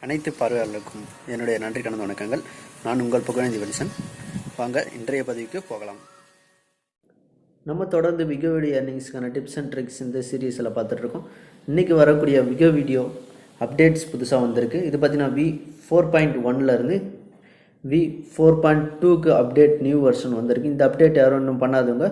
அனைத்து பார்வையாளர்களுக்கும் என்னுடைய நன்றி கலந்த வணக்கங்கள். நான் உங்கள் புகழேந்தி வலிசன். வாங்க இன்றைய பதிவுக்கு போகலாம். நம்ம தொடர்ந்து Vikho video ஏர்னிங்ஸ்க்கான tips and tricks இந்த சீரீஸில் பார்த்துட்ருக்கோம். இன்றைக்கி வரக்கூடிய விகோ வீடியோ அப்டேட்ஸ் புதுசாக வந்திருக்கு. இது பார்த்தீங்கன்னா V.4.1லேருந்து V4.2க்கு அப்டேட் நியூ வெர்ஷன் வந்திருக்கு. இந்த அப்டேட் யாரும் இன்னும் பண்ணாதவங்க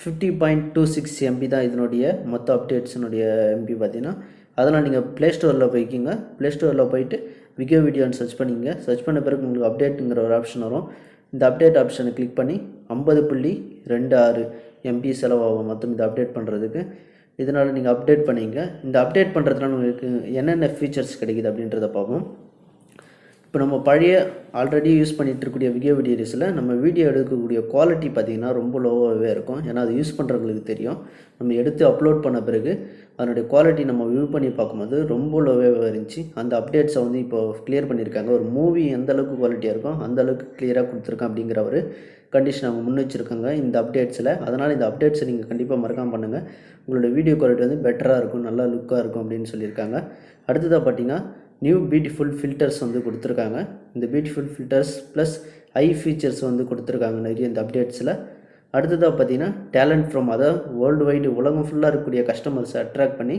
50.26 MB தான் இதனுடைய மொத்த அப்டேட்ஸினுடைய MB பார்த்தீங்கன்னா. அதெல்லாம் நீங்கள் ப்ளே ஸ்டோரில் போய்க்கிங்க. ப்ளே ஸ்டோரில் போயிட்டு விகோ வீடியோன்னு சர்ச் பண்ணிங்க. சர்ச் பண்ண பிறகு உங்களுக்கு அப்டேட்டுங்கிற ஒரு ஆப்ஷன் வரும். இந்த அப்டேட் ஆப்ஷனை கிளிக் பண்ணி 50.26 MB செலவாகும் மொத்தம் இந்த அப்டேட் பண்ணுறதுக்கு. இதனால் நீங்கள் அப்டேட் பண்ணிங்க. இந்த அப்டேட் பண்ணுறதுனால உங்களுக்கு என்னென்ன ஃபீச்சர்ஸ் கிடைக்குது அப்படின்றத பார்ப்போம். இப்போ நம்ம பழைய ஆல்ரெடி யூஸ் பண்ணிகிட்டு இருக்கக்கூடிய விகோ வீடியோஸில் நம்ம வீடியோ எடுக்கக்கூடிய குவாலிட்டி பார்த்திங்கன்னா ரொம்ப லோவாகவே இருக்கும். ஏன்னா அது யூஸ் பண்ணுறவங்களுக்கு தெரியும். நம்ம எடுத்து அப்லோட் பண்ண பிறகு அதனுடைய குவாலிட்டி நம்ம வியூ பண்ணி பார்க்கும்போது ரொம்ப லோவாகவே இருந்துச்சு. அந்த அப்டேட்ஸை இப்போ கிளியர் பண்ணியிருக்காங்க. ஒரு மூவி எந்த அளவுக்கு குவாலிட்டியாக இருக்கும் அந்த அளவுக்கு கிளியராக கொடுத்துருக்கேன் அப்படிங்கிற ஒரு கண்டிஷன் அவங்க முன் வச்சுருக்காங்க இந்த அப்டேட்ஸில். அதனால் இந்த அப்டேட்ஸை நீங்கள் கண்டிப்பாக மறக்காமல் பண்ணுங்கள். உங்களோட வீடியோ குவாலிட்டி பெட்டராக இருக்கும், நல்லா லுக்காக இருக்கும் அப்படின்னு சொல்லியிருக்காங்க. அடுத்ததாக பார்த்திங்கன்னா நியூ பியூட்டிஃபுல் ஃபில்டர்ஸ் கொடுத்துருக்காங்க. இந்த பியூட்டிஃபுல் ஃபில்டர்ஸ் ப்ளஸ் ஐ ஃபீச்சர்ஸ் கொடுத்துருக்காங்க நிறைய இந்த அப்டேட்ஸில். அடுத்ததாக பார்த்தீங்கன்னா டேலண்ட் ஃப்ரம் அதாவது வேர்ல்டு வைடு உலகம் ஃபுல்லாக இருக்கக்கூடிய கஸ்டமர்ஸை அட்ராக்ட் பண்ணி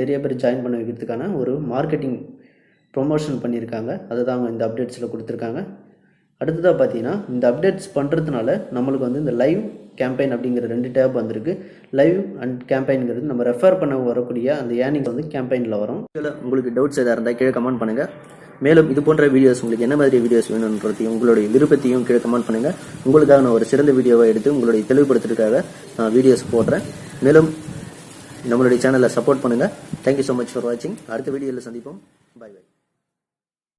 நிறைய பேர் ஜாயின் பண்ண வைக்கிறதுக்கான ஒரு மார்க்கெட்டிங் ப்ரொமோஷன் பண்ணியிருக்காங்க. அதை தான் அவங்க இந்த அப்டேட்ஸில் கொடுத்துருக்காங்க. அடுத்ததாக பார்த்தீங்கன்னா இந்த அப்டேட்ஸ் பண்ணுறதுனால நம்மளுக்கு இந்த லைவ் கேம்பெயின் அப்படிங்கிற 2 டேப் வந்திருக்கு. லைவ் அண்ட் கேம்பெயின்ங்கிறது நம்ம ரெஃபர் பண்ண வரக்கூடிய அந்த ஏர்னிங் கேம்பெயினில் வரும். உங்களுக்கு டவுட்ஸ் எதாக இருந்தால் கீழே கமெண்ட் பண்ணுங்கள். மேலும் இது போன்ற வீடியோஸ் உங்களுக்கு என்ன மாதிரி வீடியோஸ் வேணுன்றதையும் உங்களுடைய விருப்பத்தையும் கீழே கமெண்ட் பண்ணுங்கள். உங்களுக்காக நான் ஒரு சிறந்த வீடியோவை எடுத்து உங்களுடைய தெளிவுபடுத்துறதுக்காக நான் வீடியோஸ் போடுறேன். மேலும் நம்மளுடைய சேனலை சப்போர்ட் பண்ணுங்கள். தேங்க்யூ ஸோ மச் ஃபார் வாட்சிங். அடுத்த வீடியோவில் சந்திப்போம். Bye by.